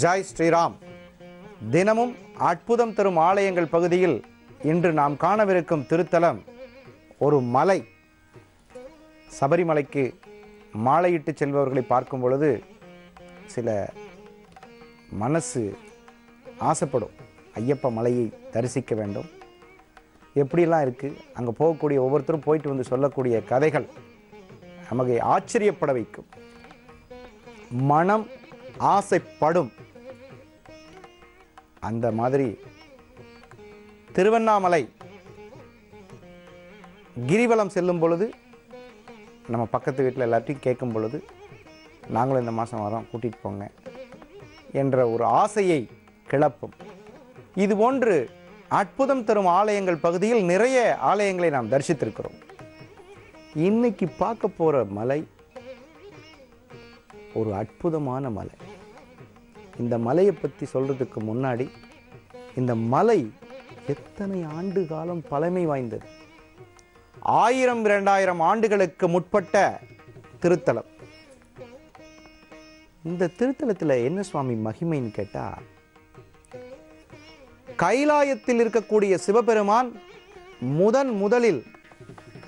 ஜெய் ஸ்ரீராம். தினமும் அற்புதம் தரும் ஆலயங்கள் பகுதியில் இன்று நாம் காணவிருக்கும் திருத்தலம் ஒரு மலை. சபரிமலைக்கு மாலையிட்டு செல்பவர்களை பார்க்கும் பொழுது சில மனசு ஆசைப்படும், ஐயப்ப மலையை தரிசிக்க வேண்டும். எப்படியெல்லாம் இருக்குது, அங்கே போகக்கூடிய ஒவ்வொருத்தரும் போயிட்டு வந்து சொல்லக்கூடிய கதைகள் நமக்கு ஆச்சரியப்பட வைக்கும். மனம் ஆசைப்படும். அந்த மாதிரி திருவண்ணாமலை கிரிவலம் செல்லும் பொழுது நம்ம பக்கத்து வீட்டில் எல்லாத்தையும் கேட்கும் பொழுது நாங்களும் இந்த மாதம் வரோம், கூட்டிகிட்டு போங்க என்ற ஒரு ஆசையை கிளப்பும். இதுபோன்று அற்புதம் தரும் ஆலயங்கள் பகுதியில் நிறைய ஆலயங்களை நாம் தரிசித்திருக்கிறோம். இன்னைக்கு பார்க்க போகிற மலை ஒரு அற்புதமான மலை. இந்த மலையை பற்றி சொல்கிறதுக்கு முன்னாடி இந்த மலை எத்தனை ஆண்டு காலம் பழமை வாய்ந்தது. 1000-2000 ஆண்டுகளுக்கு முற்பட்ட திருத்தலம். இந்த திருத்தலத்தில் என்ன சுவாமி மகிமைன்னு கேட்டால், கைலாயத்தில் இருக்கக்கூடிய சிவபெருமான் முதலில்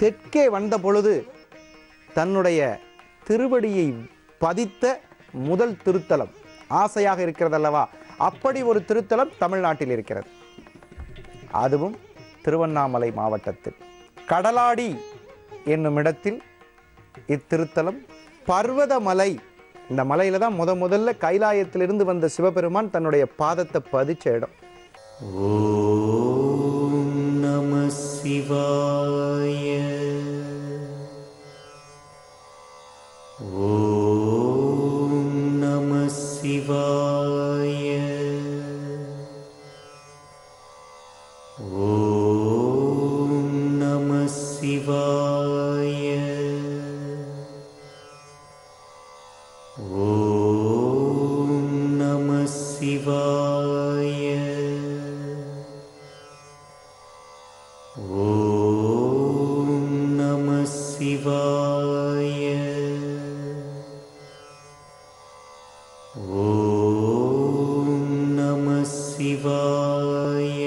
தெற்கே வந்த பொழுது தன்னுடைய திருவடியை பதித்த முதல் திருத்தலம் ஆசையாக இருக்கிறது அல்லவா? அப்படி ஒரு திருத்தலம் தமிழ்நாட்டில் இருக்கிறது. அதுவும் திருவண்ணாமலை மாவட்டத்தில் கடலாடி என்னும் இடத்தில் இத்திருத்தலம் பர்வதமலை. இந்த மலையில தான் முதல்ல கைலாயத்திலிருந்து வந்த சிவபெருமான் தன்னுடைய பாதத்தை பதிச்ச இடம். ஓம் நம சிவாய. ஓம் நம சிவாய. ஓம் நம சிவாய. ஓம் நம சிவாய. ஓம் நம சிவாய. ஓம் நம சிவாய.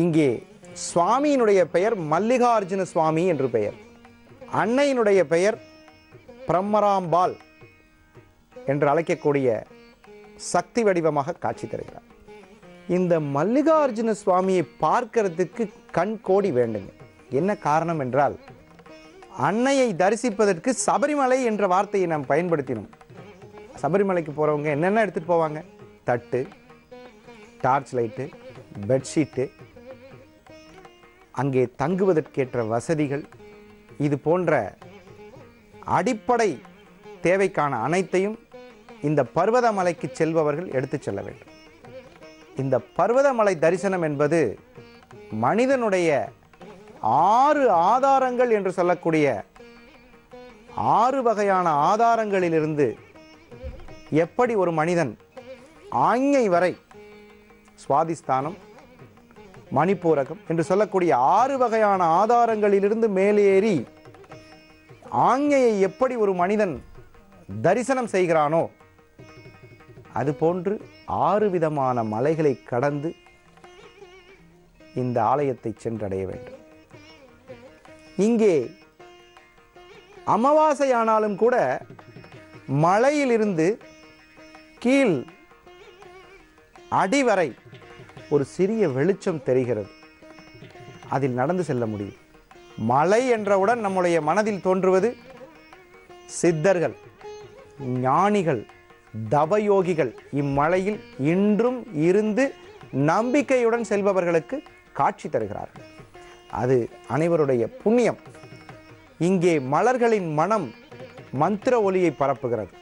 இங்கே சுவாமியினுடைய பெயர் மல்லிகார்ஜுன சுவாமி என்று பெயர். அன்னையினுடைய பெயர் பிரம்மராம்பாள் என்று அழைக்கக்கூடிய சக்தி வடிவமாக காட்சி தருகிறார். இந்த மல்லிகார்ஜுன சுவாமியை பார்க்கிறதுக்கு கண் கோடி வேண்டுங்க. என்ன காரணம் என்றால், அன்னையை தரிசிப்பதற்கு சபரிமலை என்ற வார்த்தையை நாம் பயன்படுத்தினோம். சபரிமலைக்கு போகிறவங்க என்னென்ன எடுத்துகிட்டு போவாங்க? தட்டு, டார்ச் லைட்டு, பெட்ஷீட்டு, அங்கே தங்குவதற்கேற்ற வசதிகள், இது போன்ற அடிப்படை தேவைக்கான அனைத்தையும் இந்த பர்வதமலைக்கு செல்பவர்கள் எடுத்து செல்ல வேண்டும். இந்த பர்வதமலை தரிசனம் என்பது மனிதனுடைய 6 ஆதாரங்கள் என்று சொல்லக்கூடிய 6 வகையான ஆதாரங்களிலிருந்து எப்படி ஒரு மனிதன் ஆஞ்ஞை வரை, சுவாதிஸ்தானம், மணிப்பூரகம் என்று சொல்லக்கூடிய 6 வகையான ஆதாரங்களிலிருந்து மேலேறி ஆஞ்ஞையை எப்படி ஒரு மனிதன் தரிசனம் செய்கிறானோ, அதுபோன்று 6 விதமான மலைகளை கடந்து இந்த ஆலயத்தை சென்றடைய வேண்டும். இங்கே அமாவாசையானாலும் கூட மலையிலிருந்து கீழ் அடிவரை ஒரு சிறிய வெளிச்சம் தெரிகிறது. அதில் நடந்து செல்ல முடியும். மலை என்றவுடன் நம்முடைய மனதில் தோன்றுவது சித்தர்கள், ஞானிகள், தவயோகிகள் இம்மலையில் இன்றும் இருந்து நம்பிக்கையுடன் செல்பவர்களுக்கு காட்சி தருகிறார்கள். அது அனைவருடைய புண்ணியம். இங்கே மலர்களின் மனம் மந்திர ஒலியை பரப்புகிறது.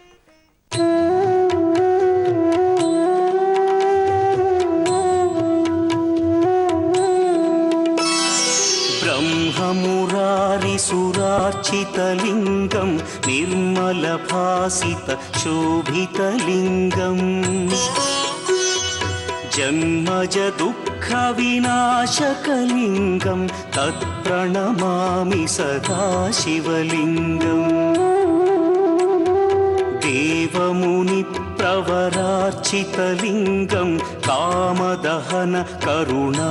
ब्रह्ममुरारि सुरार्चितलिङ्गं निर्मलभासित शोभितलिङ्गम् जन्मज दुःखविनाशकलिङ्गं तत्प्रणमामि सदा शिवलिङ्गम् देवमुनिप्रवरार्चितलिङ्गं कामदहन करुणाकरलिङ्गम्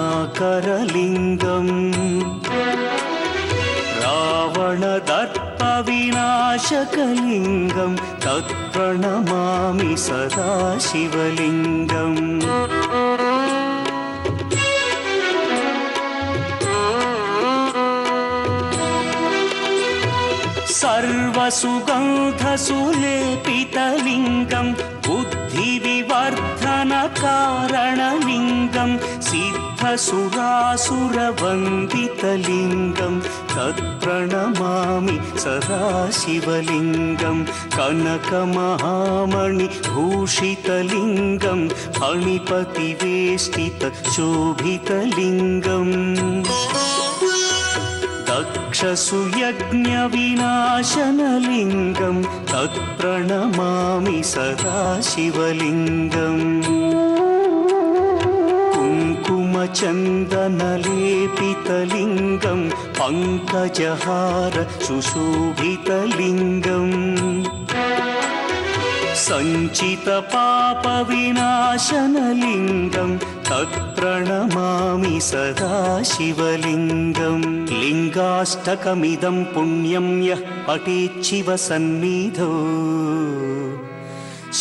रावणदर्पविनाशकलिङ्गं तत्प्रणमामि सदा शिवलिङ्गम् सर्वसुगन्धसुलेपितलिङ्गं बुद्धिविवर्धनकारणलिङ्गं सिद्धसुरासुरवन्दितलिङ्गं तत्प्रणमामि सदा शिवलिङ्गं कनकमहामणिभूषितलिङ्गं फणिपतिवेष्टितशोभितलिङ्गम् दक्षसुयज्ञविनाशनलिङ्गं तत्प्रणमामि सदा शिवलिङ्गम् कुङ्कुमचन्दनलेपितलिङ्गं पङ्कजहार सुशोभितलिङ्गम् सञ्चितपापविनाशनलिङ्गं तत्प्रणमामि सदा शिवलिङ्गम् लिङ्गाष्टकमिदं पुण्यं यः पठेच्छिवसन्निधौ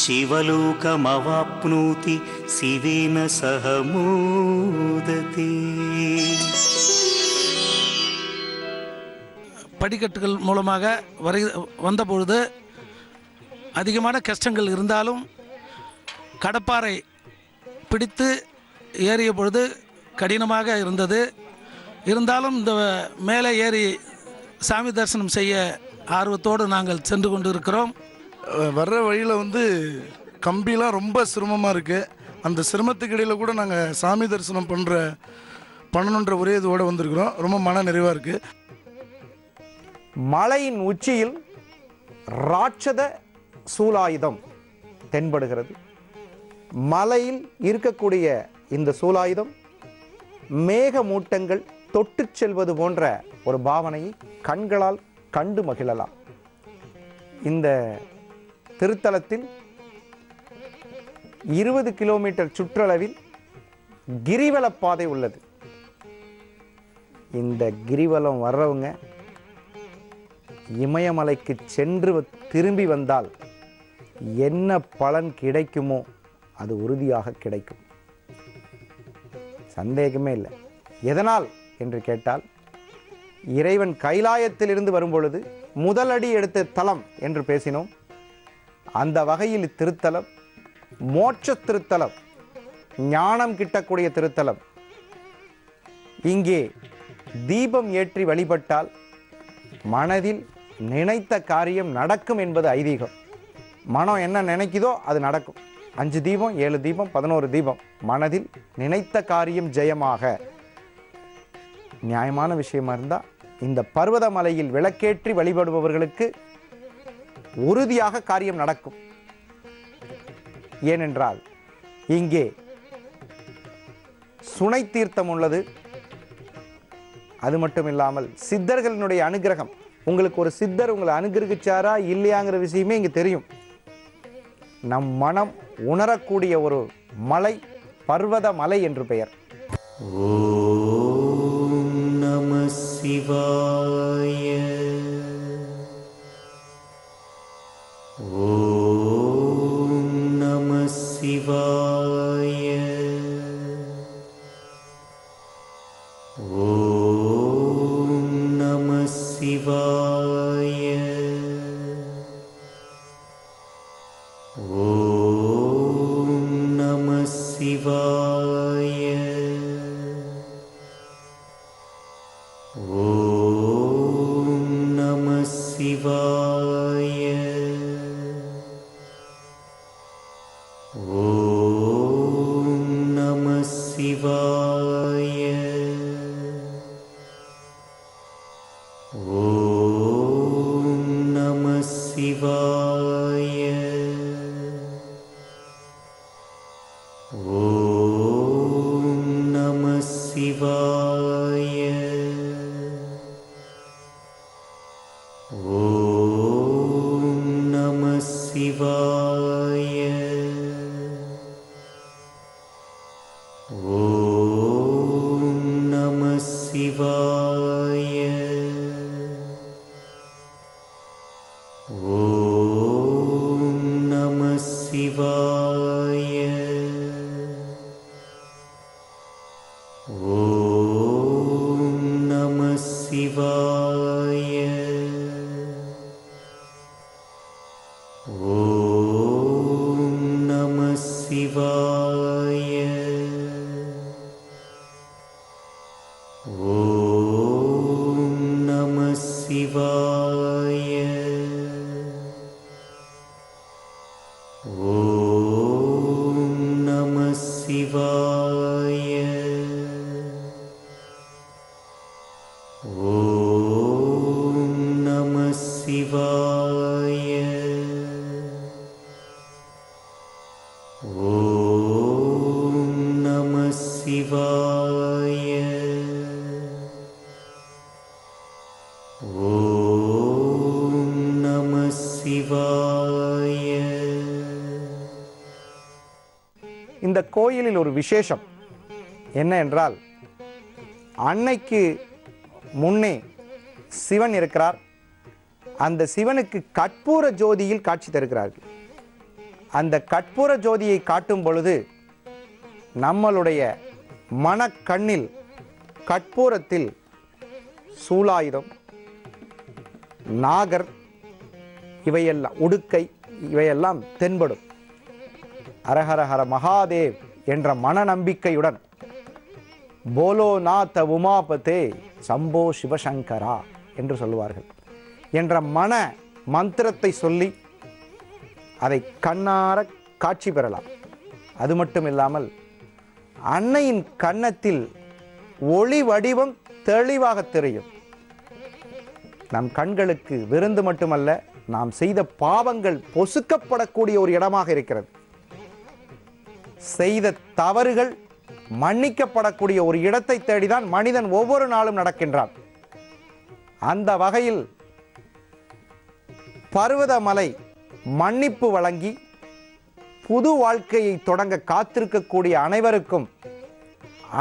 शिवलोकमवाप्नोति शिवेन सह मोदते. படிக்கட்டுகள் மூலமாக வந்தபொழுது அதிகமான கஷ்டங்கள் இருந்தாலும் கடப்பாறை பிடித்து ஏறிய பொழுது கடினமாக இருந்தது. இருந்தாலும் இந்த மேலே ஏறி சாமி தரிசனம் செய்ய ஆர்வத்தோடு நாங்கள் சென்று கொண்டு இருக்கிறோம். வர்ற வழியில் கம்பிலாம் ரொம்ப சிரமமாக இருக்குது. அந்த சிரமத்துக்கு இடையில் கூட நாங்கள் சாமி தரிசனம் பண்ணணுன்ற ஒரே இதோடு வந்திருக்கிறோம். ரொம்ப மன நிறைவாக இருக்குது. மலையின் உச்சியில் ராட்சத சூலாயுதம் தென்படுகிறது. மலையில் இருக்கக்கூடிய இந்த சூலாயுதம் மேகமூட்டங்கள் தொட்டு செல்வது போன்ற ஒரு பாவனையை கண்களால் கண்டு மகிழலாம். இந்த திருத்தலத்தில் 20 கிலோமீட்டர் சுற்றளவில் கிரிவலப்பாதை உள்ளது. இந்த கிரிவலம் வர்றவங்க இமயமலைக்கு சென்று திரும்பி வந்தால் என்ன பலன் கிடைக்குமோ அது உறுதியாக கிடைக்கும், சந்தேகமே இல்லை. எதனால் என்று கேட்டால், இறைவன் கைலாயத்தில் இருந்து வரும்பொழுது முதலடி எடுத்த தலம் என்று பேசினோம். அந்த வகையில் இத்திருத்தலம் மோட்ச திருத்தலம், ஞானம் கிட்டக்கூடிய திருத்தலம். இங்கே தீபம் ஏற்றி வழிபட்டால் மனதில் நினைத்த காரியம் நடக்கும் என்பது ஐதீகம். மனம் என்ன நினைக்குதோ அது நடக்கும். 5 தீபம் 7 தீபம் 11 தீபம், மனதில் நினைத்த காரியம் ஜெயமாக. நியாயமான விஷயமா இருந்தால் இந்த பர்வதமலையில் விளக்கேற்றி வழிபடுபவர்களுக்கு உறுதியாக காரியம் நடக்கும். ஏனென்றால் இங்கே சுனை தீர்த்தம் உள்ளது. அது மட்டும் இல்லாமல் சித்தர்களினுடைய அனுகிரகம். உங்களுக்கு ஒரு சித்தர் உங்களை அனுகிரகிச்சாரா இல்லையாங்கிற விஷயமே இங்கே தெரியும். நம் மனம் உணரக்கூடிய ஒரு மலை பர்வத மலை என்று பெயர். ஓம் நம சிவாய. ஓம் நம சிவாய. ஓம் நம சிவாய. ஓம் நம சிவாய. ஓம் நம சிவாய. ஓம் நம சிவாய. ஓம் நம சிவாய. ஓம் நம சிவாய. ஓம் நம சிவாய. சிவாய. ஓம் நம சிவாய. ஓம் நம சிவாய. ஓம் நம சிவாய. ஓம் நம சிவாய. ஓம் நம சிவாய. ஓம் நம சிவாய. இந்த கோயிலில் ஒரு விசேஷம் என்ன என்றால், அன்னைக்கு முன்னே சிவன் இருக்கிறார். அந்த சிவனுக்கு கற்பூர ஜோதியில் காட்சி தருகிறார்கள். அந்த கற்பூர ஜோதியை காட்டும் பொழுது நம்மளுடைய மனக்கண்ணில் கற்பூரத்தில் சூலாயுதம், நாகர், இவையெல்லாம் உடுக்கை, இவையெல்லாம் தென்படும். ஹரஹர ஹர மகாதேவ் என்ற மன நம்பிக்கையுடன் போலோ நாத உமாபதே சம்போ சிவசங்கரா என்று சொல்லுவார்கள் என்ற மன மந்திரத்தை சொல்லி அதை கண்ணார காட்சி பெறலாம். அது மட்டும் இல்லாமல் அன்னையின் கன்னத்தில் ஒளி வடிவம் தெளிவாக தெரியும். நம் கண்களுக்கு விருந்து மட்டுமல்ல, நாம் செய்த பாவங்கள் பொசுக்கப்படக்கூடிய ஒரு இடமாக இருக்கிறது. செய்த தவறுகள் மன்னிக்கப்படக்கூடிய ஒரு இடத்தை தேடிதான் மனிதன் ஒவ்வொரு நாளும் நடக்கின்றான். அந்த வகையில் பர்வதமலை மன்னிப்பு வழங்கி புது வாழ்க்கையை தொடங்க காத்திருக்கக்கூடிய அனைவருக்கும்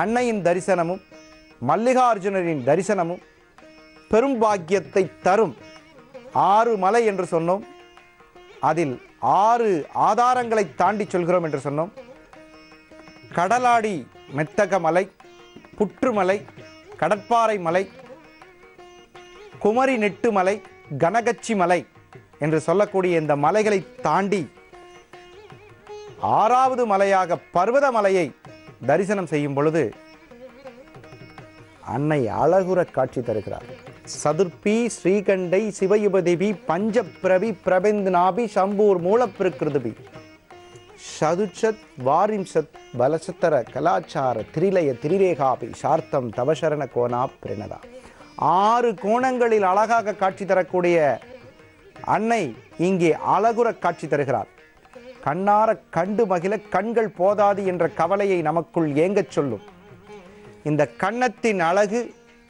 அன்னையின் தரிசனமும் மல்லிகார்ஜுனரின் தரிசனமும் பெரும் பாக்கியத்தை தரும். 6 மலை என்று சொன்னோம். அதில் 6 ஆதாரங்களை தாண்டி சொல்கிறோம் என்று சொன்னோம். கடலாடி மெத்தக மலை, புற்றுமலை, கடற்பாறை மலை, குமரி நெட்டு மலை, கனகச்சி மலை என்று சொல்லக்கூடிய இந்த மலைகளை தாண்டி 6வது மலையாக பர்வத மலையை தரிசனம் செய்யும் பொழுது அன்னை அழகுற காட்சி தருகிறார். சதுர்பி ஸ்ரீகண்டை சிவயுபதிபி பஞ்சப்பிரவி பிரபெந்நாபி சம்பூர் மூலப்பிருக்கிருதுபி சதுச்சத் வாரிம்சத் பலசத்தர கலாச்சார திரிலய திரிரேகாபி சார்த்தம் தவசரண கோணா பிரணதா. 6 கோணங்களில் அழகாக காட்சி தரக்கூடிய அன்னை இங்கே அழகுற காட்சி தருகிறார். கண்ணார கண்டு மகிழ கண்கள் போதாது என்ற கவலையை நமக்குள் ஏங்கச் சொல்லும். இந்த கன்னத்தின் அழகு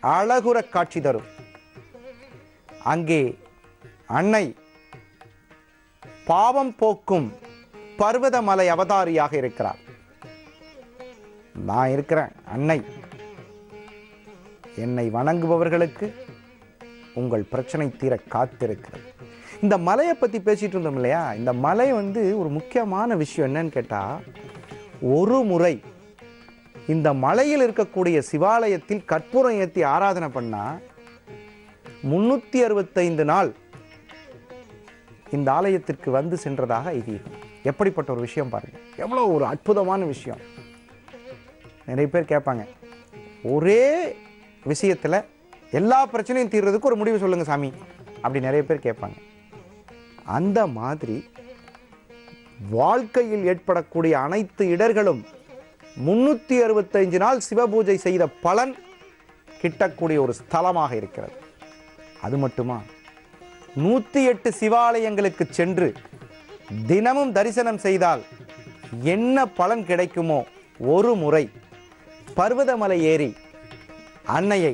அழகுற காட்சி தரும். அங்கே அன்னை பாவம் போக்கும் பர்வதமலை அவதாரியாக இருக்கிறார். நான் இருக்கிறேன் அன்னை, என்னை வணங்குபவர்களுக்கு உங்கள் பிரச்சனை தீர காத்திருக்கிறது. இந்த மலையை பற்றி பேசிட்டு இருந்தோம் இல்லையா? இந்த மலை ஒரு முக்கியமான விஷயம் என்னன்னு கேட்டால், ஒரு முறை இந்த மலையில் இருக்கக்கூடிய சிவாலயத்தில் கற்பூரம் ஏற்றி ஆராதனை பண்ணால் 365 நாள் இந்த ஆலயத்திற்கு வந்து சென்றதாக ஐதீகம். எப்படிப்பட்ட ஒரு விஷயம் பாருங்க, எவ்வளோ ஒரு அற்புதமான விஷயம். நிறைய பேர் கேட்பாங்க, ஒரே விஷயத்தில் எல்லா பிரச்சனையும் தீர்றதுக்கு ஒரு முடிவு சொல்லுங்க சாமி அப்படி நிறைய பேர் கேட்பாங்க. அந்த மாதிரி வாழ்க்கையில் ஏற்படக்கூடிய அனைத்து இடர்களும் 365 நாள் சிவபூஜை செய்த பலன் கிட்டக்கூடிய ஒரு ஸ்தலமாக இருக்கிறது. அது மட்டுமா, 108 சிவாலயங்களுக்கு சென்று தினமும் தரிசனம் செய்தால் என்ன பலன் கிடைக்குமோ, ஒரு முறை பர்வதமலை ஏறி அன்னையை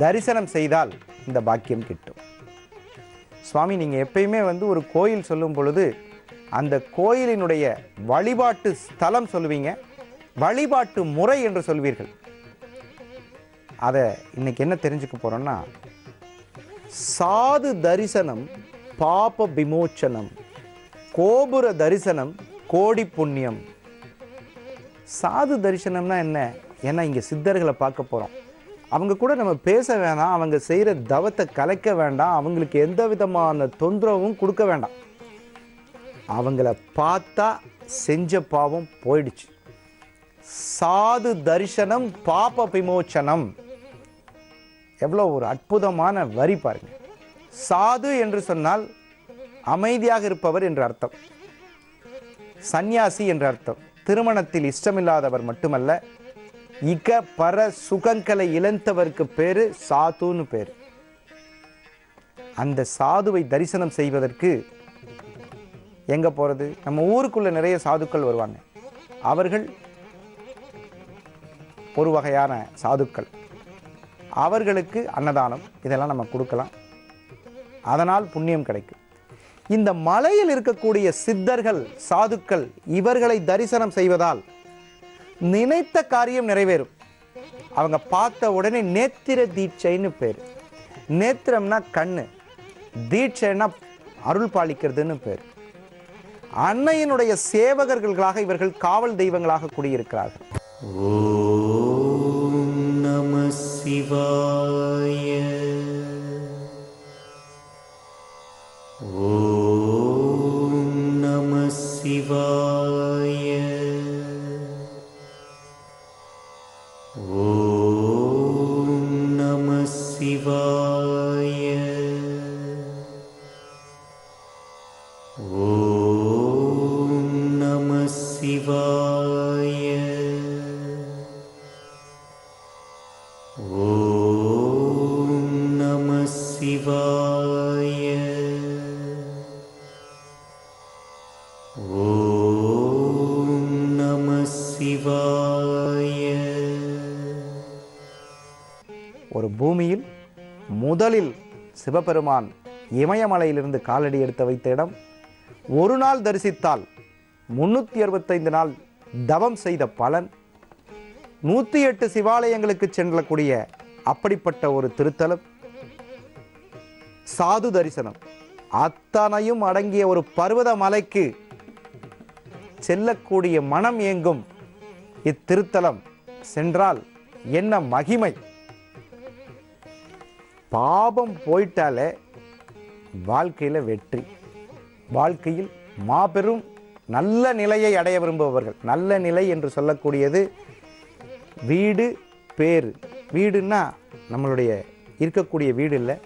தரிசனம் செய்தால் இந்த பாக்கியம் கிட்டும். சுவாமி, நீங்கள் எப்பயுமே ஒரு கோயில் சொல்லும் பொழுது அந்த கோயிலினுடைய வழிபாட்டு ஸ்தலம் சொல்லுவீங்க, வழிபாட்டு முறை என்று சொல்வீர்கள். அதை இன்னைக்கு என்ன தெரிஞ்சுக்க போறோம்னா, சாது தரிசனம் பாப விமோச்சனம், கோபுர தரிசனம் கோடி புண்ணியம். சாது தரிசனம்னா என்ன? ஏன்னா இங்கே சித்தர்களை பார்க்க போகிறோம். அவங்க கூட நம்ம பேச வேண்டாம், அவங்க செய்கிற தவத்தை கலைக்க வேண்டாம், அவங்களுக்கு எந்த விதமான தொந்தரவும் கொடுக்க வேண்டாம். அவங்கள பார்த்தா செஞ்ச பாவம் போயிடுச்சு. சாது தரிசனம் பாப விமோச்சனம். எவ்வளோ ஒரு அற்புதமான வரி பாருங்க. சாது என்று சொன்னால் அமைதியாக இருப்பவர் என்று அர்த்தம், சந்நியாசி என்று அர்த்தம். திருமணத்தில் இஷ்டமில்லாதவர் மட்டுமல்ல, இக பர சுகங்களை இழந்தவருக்கு பேரு சாதுன்னு பேர். அந்த சாதுவை தரிசனம் செய்வதற்கு எங்க போறது? நம்ம ஊருக்குள்ள நிறைய சாதுக்கள் வருவாங்க. அவர்கள் ஒரு வகையான சாதுக்கள். அவர்களுக்கு அன்னதானம் இதெல்லாம் நம்ம கொடுக்கலாம், அதனால் புண்ணியம் கிடைக்கும். இந்த மலையில் இருக்கக்கூடிய சித்தர்கள், சாதுக்கள், இவர்களை தரிசனம் செய்வதால் நினைத்த காரியம் நிறைவேறும். அவங்க பார்த்த உடனே நேத்திர தீட்சைன்னு பேர். நேத்திரம்னா கண்ணு, தீட்சைன்னா அருள் பாலிக்கிறதுன்னு பேர். அன்னையினுடைய சேவகர்களாக இவர்கள் காவல் தெய்வங்களாக குடியிருக்கிறார்கள். ஓம் நம சிவாய. ஓம் நம சிவாய. ஓம் நம சிவாய. ஓம் நம சிவாய. ஓம் நம சிவாய. ஓம் நம சிவாய. ஒரு பூமியில் முதலில் சிவபெருமான் இமயமலையிலிருந்து காலடி எடுத்து வைத்த இடம். ஒரு நாள் தரிசித்தால் 365 நாள் தவம் செய்த பலன். 108 சிவாலயங்களுக்கு செல்லக்கூடிய அப்படிப்பட்ட ஒரு திருத்தலம். சாது தரிசனம் அத்தனையும் அடங்கிய ஒரு பர்வத மலைக்கு செல்லக்கூடிய மனம் ஏங்கும் இத்திருத்தலம் சென்றால் என்ன மகிமை! பாபம் போயிட்டாலே வாழ்க்கையில் வெற்றி. வாழ்க்கையில் மாபெரும் நல்ல நிலையை அடைய விரும்புபவர்கள். நல்ல நிலை என்று சொல்லக்கூடியது வீடு, பேரு. வீடுன்னா நம்மளுடைய இருக்கக்கூடிய வீடு இல்லை,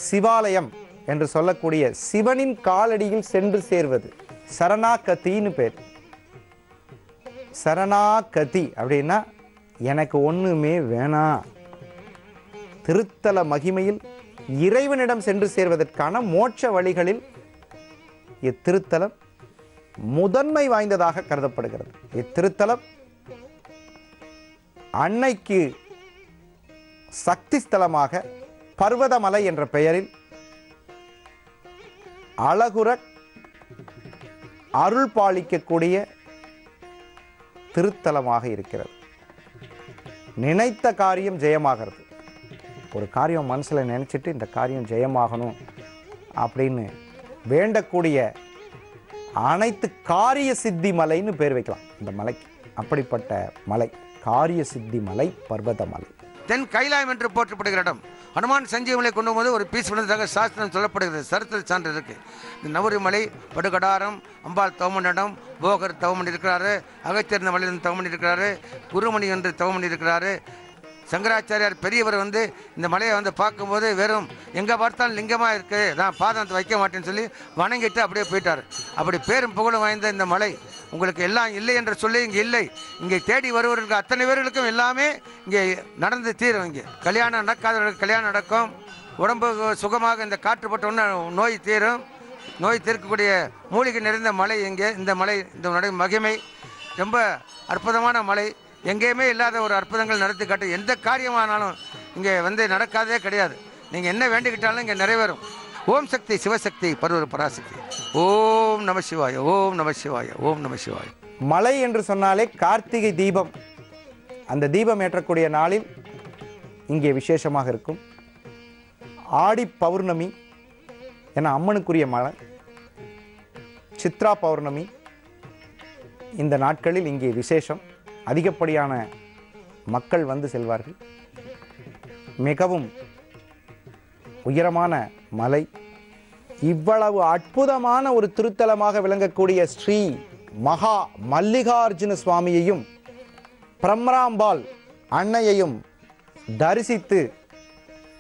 சிவாலயம் என்று சொல்லக்கூடிய சிவனின் காலடியில் சென்று சேர்வது சரணாகதின்னு பேர். சரணாகதி அப்படின்னா எனக்கு ஒன்றுமே வேணாம், திருத்தல மகிமையில் இறைவனிடம் சென்று சேர்வதற்கான மோட்ச வழிகளில் இத்திருத்தலம் முதன்மை வாய்ந்ததாக கருதப்படுகிறது. இத்திருத்தலம் அன்னைக்கு சக்தி ஸ்தலமாக பர்வதமலை என்ற பெயரில் அழகுற அருள் பாலிக்கக்கூடிய திருத்தலமாக இருக்கிறது. நினைத்த காரியம் ஜெயமாகிறது. ஒரு காரியம் மனசில் நினச்சிட்டு இந்த காரியம் ஜெயமாகணும் அப்படின்னு வேண்டக்கூடிய அனைத்து காரிய சித்தி மலைன்னு பேர் வைக்கலாம் இந்த மலைக்கு. அப்படிப்பட்ட மலை காரிய சித்தி மலை, பர்வதமலை. தென் கைலாயம் என்று போற்றப்படுகிற இடம். ஹனுமான் சஞ்சீவமலை கொண்டு போது ஒரு பீஸ் விழுந்ததாக சாஸ்திரம் சொல்லப்படுகிறது. சரித்திர சான்று இருக்கு. இந்த நவரிமலை, படுகடாரம், அம்பாள் தவமண்டம், போகர் தவமணி இருக்கிறாரு, அகத்தியர் இந்த மலையில் தவமணி இருக்கிறாரு, குருமணி என்று தவமணி இருக்கிறாரு. சங்கராச்சாரியார் பெரியவர் இந்த மலையை பார்க்கும்போது வெறும் எங்கே பார்த்தாலும் லிங்கமாக இருக்குது, நான் பாதத்தை வைக்க மாட்டேன்னு சொல்லி வணங்கிட்டு அப்படியே போயிட்டார். அப்படி பேரும் புகழும் வாய்ந்த இந்த மலை உங்களுக்கு எல்லாம் இல்லை என்று சொல்லி இங்கே இல்லை. இங்கே தேடி வருவர்களுக்கு அத்தனை பேர்களுக்கும் எல்லாமே இங்கே நடந்து தீரும். இங்கே கல்யாணம் நடக்காதவர்களுக்கு கல்யாணம் நடக்கும். உடம்பு சுகமாக இந்த காற்றுப்பட்டோன்னு நோய் தீரும். நோய் தீர்க்கக்கூடிய மூலிகை நிறைந்த மலை இங்கே. இந்த மலை, இந்த மகிமை ரொம்ப அற்புதமான மலை. எங்கேயுமே இல்லாத ஒரு அற்புதங்கள் நடத்தி காட்டு. எந்த காரியமானாலும் இங்கே நடக்காதே கிடையாது. நீங்கள் என்ன வேண்டிக்கிட்டாலும் இங்கே நிறைவேறும். ஓம் சக்தி சிவசக்தி பருவ பராசக்தி. ஓம் நம சிவாய, ஓம் நம சிவாய, ஓம் நம சிவாய. மலை என்று சொன்னாலே கார்த்திகை தீபம். அந்த தீபம் ஏற்றக்கூடிய நாளில் இங்கே விசேஷமாக இருக்கும். ஆடி பௌர்ணமி என அம்மனுக்குரிய மலை, சித்ரா பௌர்ணமி, இந்த நாட்களில் இங்கே விசேஷம். அதிகப்படியான மக்கள் வந்து செல்வார்கள். மிகவும் உயரமான மலை. இவ்வளவு அற்புதமான ஒரு திருத்தலமாக விளங்கக்கூடிய ஸ்ரீ மகா மல்லிகார்ஜுன சுவாமியையும் பிரம்ராம்பாள் அன்னையையும் தரிசித்து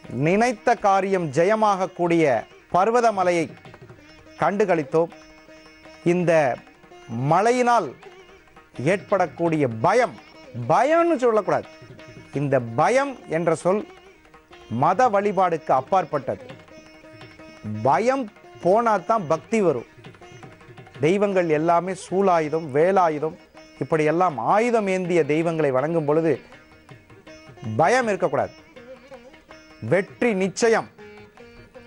நினைத்த காரியம் ஜெயமாகக்கூடிய பர்வதமலையை கண்டுகளித்தோம். இந்த மலையினால் ஏற்படக்கூடிய பயம்னு சொல்லக்கூடாது. இந்த பயம் என்ற சொல் மத வழிபாடுக்கு அப்பாற்பட்டது. பயம் போனாதான் பக்தி வரும். தெய்வங்கள் எல்லாமே சூலாயுதம், வேலாயுதம், இப்படியெல்லாம் ஆயுதம் ஏந்திய தெய்வங்களை வணங்கும் பொழுது பயம் இருக்கக்கூடாது. வெற்றி நிச்சயம்.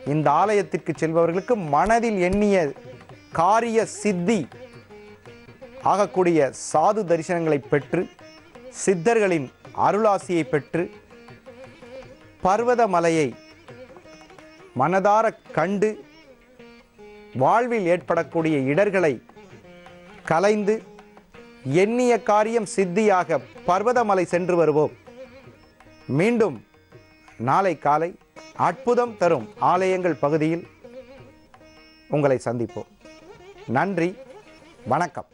இந்த ஆலயத்திற்கு செல்பவர்களுக்கு மனதில் எண்ணிய காரிய சித்தி ஆகக்கூடிய சாது தரிசனங்களை பெற்று, சித்தர்களின் அருளாசியை பெற்று, பர்வதமலையை மனதார கண்டு வாழ்வில் ஏற்படக்கூடிய இடர்களை கலைந்து எண்ணிய காரியம் சித்தியாக பர்வதமலை சென்று வருவோம். மீண்டும் நாளை காலை அற்புதம் தரும் ஆலயங்கள் பகுதியில் உங்களை சந்திப்போம். நன்றி, வணக்கம்.